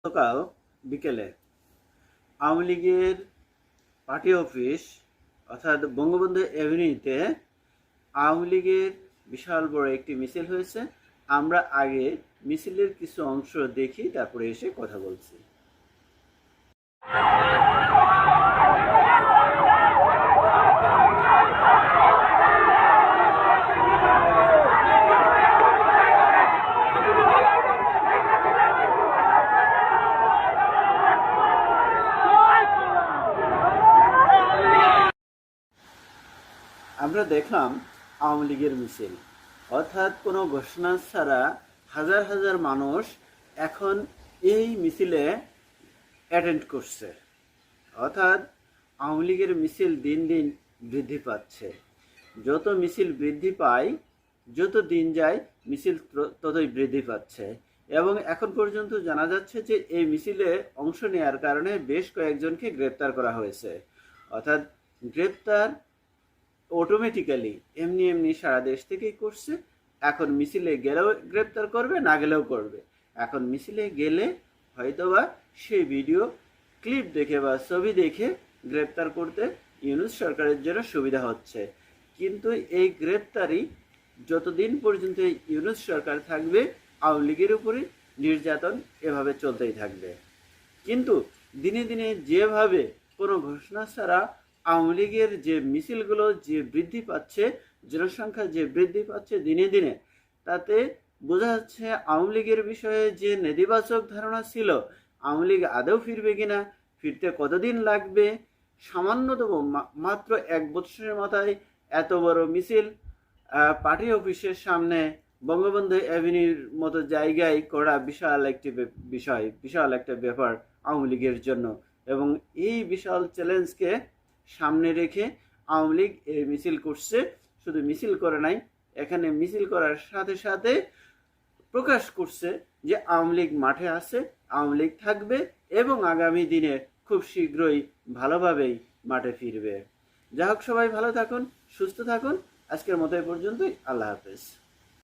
গতকাল বিকেলে আওয়ামী লীগের পার্টি অফিস অর্থাৎ বঙ্গবন্ধু এভিনিউতে আওয়ামী লীগের বিশাল বড় একটি মিছিল হয়েছে। আমরা আগে মিছিলের কিছু অংশ দেখি, তারপরে এসে কথা বলছি। আমরা দেখলাম আওয়ামী লীগের মিছিল, অর্থাৎ কোনো ঘোষণা ছাড়া হাজার হাজার মানুষ এখন এই মিছিলে অ্যাটেন্ড করছে। অর্থাৎ আওয়ামী লীগের মিছিল দিন দিন বৃদ্ধি পাচ্ছে। যত মিছিল বৃদ্ধি পায়, যত দিন যায়, মিছিল ততই বৃদ্ধি পাচ্ছে। এবং এখন পর্যন্ত জানা যাচ্ছে যে এই মিছিলে অংশ নেওয়ার কারণে বেশ কয়েকজনকে গ্রেপ্তার করা হয়েছে। অর্থাৎ গ্রেপ্তার অটোমেটিক্যালি এমনি এমনি সারা দেশ থেকেই করছে। এখন মিছিলে গেলেও গ্রেপ্তার করবে, না গেলেও করবে। এখন মিছিলে গেলে হয়তোবা সেই ভিডিও ক্লিপ দেখে বা ছবি দেখে গ্রেপ্তার করতে ইউনূস সরকারের জন্য সুবিধা হচ্ছে। কিন্তু এই গ্রেপ্তারি যতদিন পর্যন্ত ইউনূস সরকার থাকবে, আওয়ামী লীগের উপরে নির্যাতন এভাবে চলতেই থাকবে। কিন্তু দিনে দিনে যেভাবে কোনো ঘোষণা ছাড়া আওয়ামী লীগের যে মিছিলগুলো যে বৃদ্ধি পাচ্ছে, জনসংখ্যা যে বৃদ্ধি পাচ্ছে দিনে দিনে, তাতে বোঝা যাচ্ছে আওয়ামী লীগের বিষয়ে যে নেতিবাচক ধারণা ছিল, আওয়ামী লীগ আদৌ ফিরবে কিনা, ফিরতে কতদিন লাগবে, সামান্যতম মাত্র 1 বছরের মাথায় এত বড় মিছিল পার্টি অফিসের সামনে বঙ্গবন্ধু অ্যাভিনিউর মতো জায়গায় করা বিশাল একটি বিষয়, বিশাল একটা ব্যাপার আওয়ামী লীগের জন্য। এবং এই বিশাল চ্যালেঞ্জকে সামনে রেখে আওয়ামী লীগ এই মিছিল করছে। শুধু মিছিল করে নাই, এখানে মিছিল করার সাথে সাথে প্রকাশ করছে যে আওয়ামী লীগ মাঠে আছে, আওয়ামী লীগ থাকবে এবং আগামী দিনে খুব শীঘ্রই ভালোভাবেই মাঠে ফিরবে। যাই হোক, সবাই ভালো থাকুন, সুস্থ থাকুন। আজকের মতো এ পর্যন্তই। আল্লাহ হাফেজ।